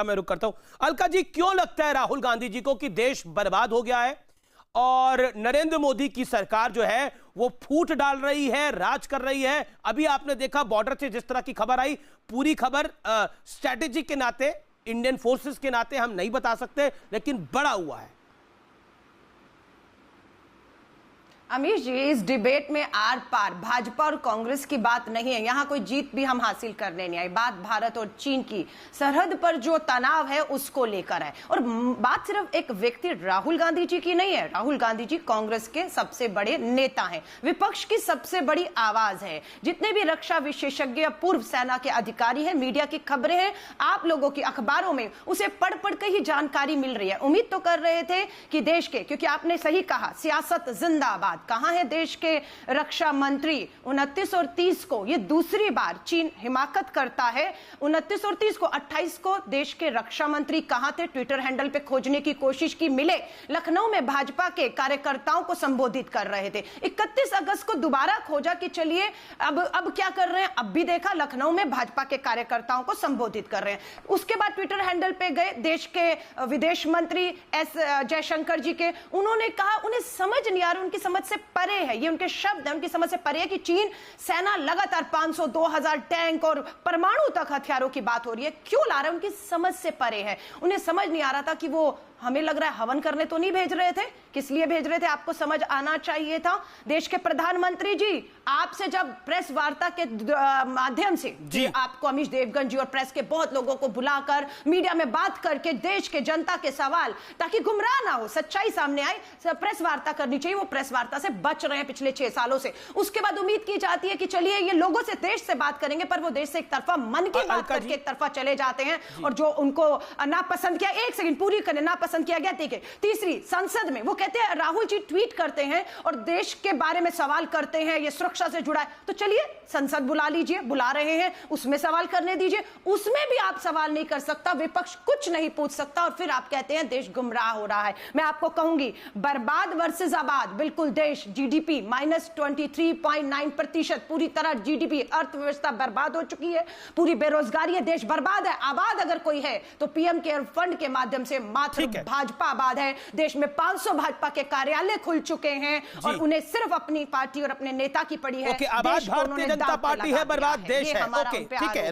मैं रुक करता हूं। अलका जी, क्यों लगता है राहुल गांधी जी को कि देश बर्बाद हो गया है और नरेंद्र मोदी की सरकार जो है वो फूट डाल रही है, राज कर रही है? अभी आपने देखा बॉर्डर से जिस तरह की खबर आई, पूरी खबर स्ट्रैटेजी के नाते, इंडियन फोर्सेस के नाते हम नहीं बता सकते, लेकिन बड़ा हुआ है। अमीश जी, इस डिबेट में आर पार भाजपा और कांग्रेस की बात नहीं है। यहाँ कोई जीत भी हम हासिल करने नहीं आए। बात भारत और चीन की सरहद पर जो तनाव है उसको लेकर है। और बात सिर्फ एक व्यक्ति राहुल गांधी जी की नहीं है। राहुल गांधी जी कांग्रेस के सबसे बड़े नेता हैं, विपक्ष की सबसे बड़ी आवाज है। जितने भी रक्षा विशेषज्ञ, पूर्व सेना के अधिकारी हैं, मीडिया की खबरें हैं, आप लोगों की अखबारों में उसे पढ़ पढ़ के ही जानकारी मिल रही है। उम्मीद तो कर रहे थे कि देश के, क्योंकि आपने सही कहा, सियासत जिंदाबाद। कहां है देश के रक्षा मंत्री? 29 और 30 को ये दूसरी बार चीन हिमाकत करता है। 29 और 30 को, 28 को देश के रक्षा मंत्री कहां थे? ट्विटर हैंडल पे खोजने की कोशिश की, मिले। लखनऊ में भाजपा के कार्यकर्ताओं को संबोधित कर रहे थे। 31 अगस्त को दोबारा खोजा कि चलिए अब क्या कर रहे हैं। अब भी देखा लखनऊ में भाजपा के कार्यकर्ताओं को संबोधित कर रहे हैं। उसके बाद ट्विटर हैंडल पे गए देश के विदेश मंत्री एस जयशंकर जी के, उन्होंने कहा उन्हें समझ नहीं आ रहा, उनकी समझ से परे है, ये उनके शब्द हैं, उनकी समझ से परे है कि चीन सेना लगातार 500, 2000 टैंक और परमाणु तक हथियारों की बात हो रही है। क्यों ला रहे हैं? उनकी समझ से परे है। उन्हें समझ नहीं आ रहा था कि वो, हमें लग रहा है हवन करने तो नहीं भेज रहे थे। किस लिए भेज रहे थे आपको समझ आना चाहिए था। देश के प्रधानमंत्री जी आपसे जब प्रेस वार्ता के माध्यम से जी, आपको अमीश देवगन जी और प्रेस के बहुत लोगों को बुलाकर मीडिया में बात करके देश के जनता के सवाल, ताकि गुमराह ना हो, सच्चाई सामने आए, प्रेस वार्ता करनी चाहिए। वो प्रेस वार्ता से बच रहे हैं पिछले 6 सालों से। उसके बाद उम्मीद की जाती है कि चलिए ये लोगों से, देश से बात करेंगे, पर वो देश से एक तरफा मन की बात करके एक तरफा चले जाते हैं। और जो उनको नापसंद किया, एक सेकंड पूरी करने, नापसंद किया गया, ठीक है। तीसरी, संसद में वो कहते हैं, राहुल जी ट्वीट करते हैं और देश के बारे में सवाल करते हैं, ये सुरक्षा से जुड़ा है, तो चलिए संसद बुला लीजिए, बुला रहे हैं, उसमें सवाल करने दीजिए। उसमें भी आप सवाल नहीं कर सकता, विपक्ष कुछ नहीं पूछ सकता, और फिर आप कहते हैं देश गुमराह हो रहा है। मैं आपको कहूंगी, बर्बाद वर्सेस आबाद, बिल्कुल देश जीडीपी -23.9%, पूरी तरह जीडीपी, अर्थव्यवस्था बर्बाद हो चुकी है, पूरी बेरोजगारी है, देश बर्बाद है। आबाद अगर कोई है तो पीएम केयर फंड के माध्यम से मात्र भाजपा आबाद है। देश में 500 भाजपा के कार्यालय खुल चुके हैं और उन्हें सिर्फ अपनी पार्टी और अपने नेता की पड़ी है। आबाद भारतीय जनता पार्टी है, बर्बाद देश है। ठीक है।